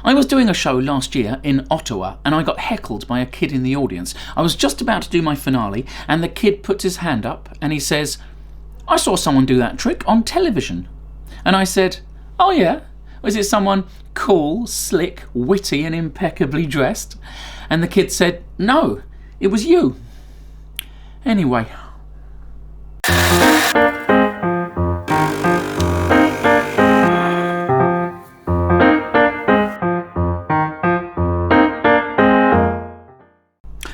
I was doing a show last year in Ottawa and I got heckled by a kid in the audience. I was just about to do my finale and the kid puts his hand up and he says, "I saw someone do that trick on television." And I said, "Oh yeah? Was it someone cool, slick, witty and impeccably dressed?" And the kid said, "No, it was you." Anyway.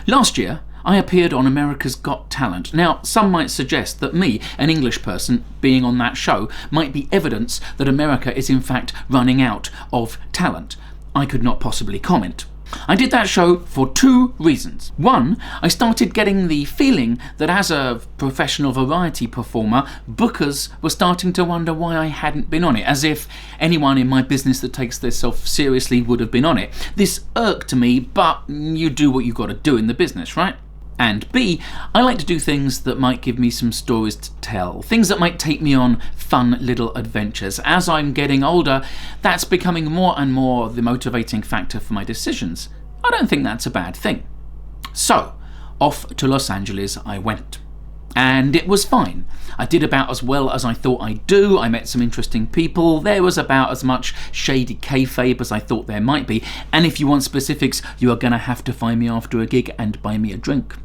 Last year, I appeared on America's Got Talent. Now, some might suggest that me, an English person, being on that show might be evidence that America is in fact running out of talent. I could not possibly comment. I did that show for two reasons. One, I started getting the feeling that as a professional variety performer, bookers were starting to wonder why I hadn't been on it, as if anyone in my business that takes themselves seriously would have been on it. This irked me, but you do what you got to do in the business, right? And B, I like to do things that might give me some stories to tell, things that might take me on fun little adventures. As I'm getting older, that's becoming more and more the motivating factor for my decisions. I don't think that's a bad thing. So, off to Los Angeles I went. And it was fine. I did about as well as I thought I'd do. I met some interesting people. There was about as much shady kayfabe as I thought there might be. And if you want specifics, you are going to have to find me after a gig and buy me a drink.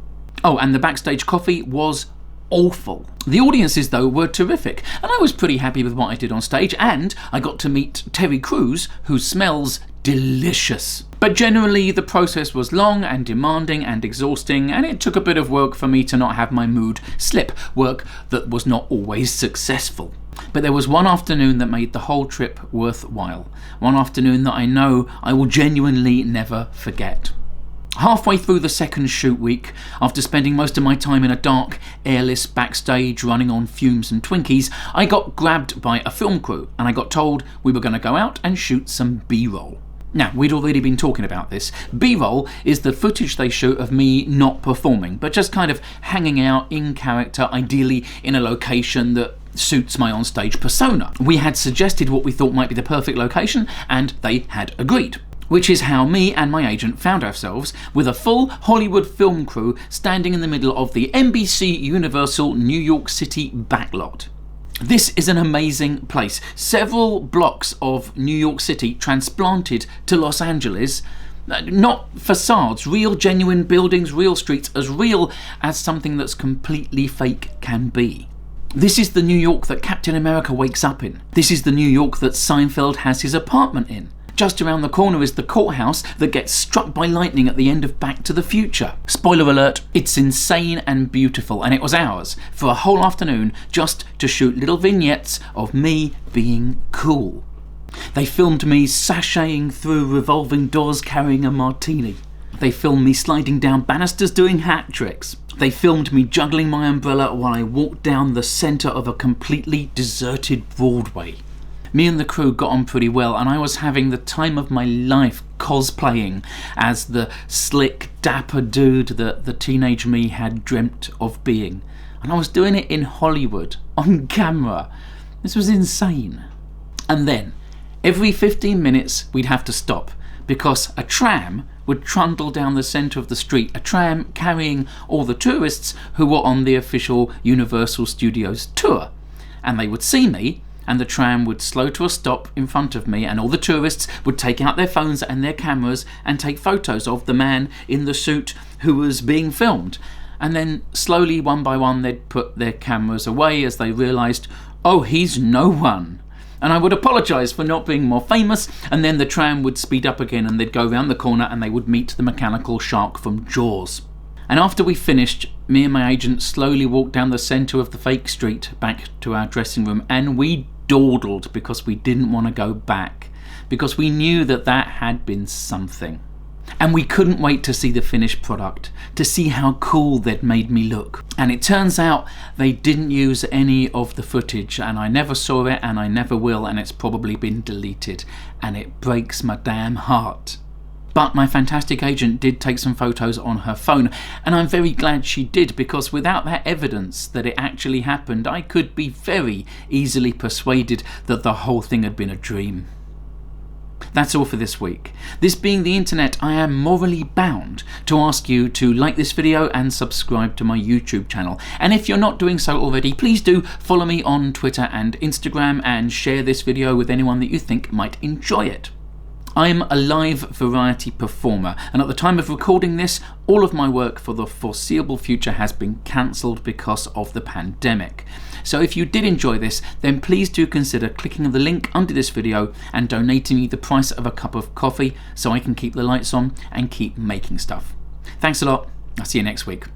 Oh, and the backstage coffee was awful. The audiences, though, were terrific, and I was pretty happy with what I did on stage, and I got to meet Terry Crews, who smells delicious. But generally, the process was long and demanding and exhausting, and it took a bit of work for me to not have my mood slip, work that was not always successful. But there was one afternoon that made the whole trip worthwhile, one afternoon that I know I will genuinely never forget. Halfway through the second shoot week, after spending most of my time in a dark, airless backstage running on fumes and Twinkies, I got grabbed by a film crew and I got told we were going to go out and shoot some B-roll. Now, we'd already been talking about this. B-roll is the footage they shoot of me not performing, but just kind of hanging out in character, ideally in a location that suits my onstage persona. We had suggested what we thought might be the perfect location and they had agreed. Which is how me and my agent found ourselves with a full Hollywood film crew standing in the middle of the NBC Universal New York City backlot. This is an amazing place. Several blocks of New York City transplanted to Los Angeles. Not facades, real genuine buildings, real streets, as real as something that's completely fake can be. This is the New York that Captain America wakes up in. This is the New York that Seinfeld has his apartment in. Just around the corner is the courthouse that gets struck by lightning at the end of Back to the Future. Spoiler alert, it's insane and beautiful, and it was ours for a whole afternoon just to shoot little vignettes of me being cool. They filmed me sashaying through revolving doors carrying a martini. They filmed me sliding down banisters doing hat tricks. They filmed me juggling my umbrella while I walked down the centre of a completely deserted Broadway. Me and the crew got on pretty well, and I was having the time of my life cosplaying as the slick, dapper dude that the teenage me had dreamt of being. And I was doing it in Hollywood, on camera. This was insane. And then, every 15 minutes, we'd have to stop, because a tram would trundle down the centre of the street, a tram carrying all the tourists who were on the official Universal Studios tour. And they would see me, and the tram would slow to a stop in front of me, and all the tourists would take out their phones and their cameras and take photos of the man in the suit who was being filmed. And then slowly, one by one, they'd put their cameras away as they realised, oh, he's no one. And I would apologise for not being more famous, and then the tram would speed up again and they'd go round the corner and they would meet the mechanical shark from Jaws. And after we finished, me and my agent slowly walked down the centre of the fake street back to our dressing room, and we dawdled because we didn't want to go back, because we knew that that had been something. And we couldn't wait to see the finished product, to see how cool they'd made me look. And it turns out they didn't use any of the footage, and I never saw it and I never will, and it's probably been deleted, and it breaks my damn heart. But my fantastic agent did take some photos on her phone, and I'm very glad she did, because without that evidence that it actually happened, I could be very easily persuaded that the whole thing had been a dream. That's all for this week. This being the internet, I am morally bound to ask you to like this video and subscribe to my YouTube channel. And if you're not doing so already, please do follow me on Twitter and Instagram and share this video with anyone that you think might enjoy it. I'm a live variety performer, and at the time of recording this, all of my work for the foreseeable future has been cancelled because of the pandemic. So if you did enjoy this, then please do consider clicking the link under this video and donating me the price of a cup of coffee so I can keep the lights on and keep making stuff. Thanks a lot. I'll see you next week.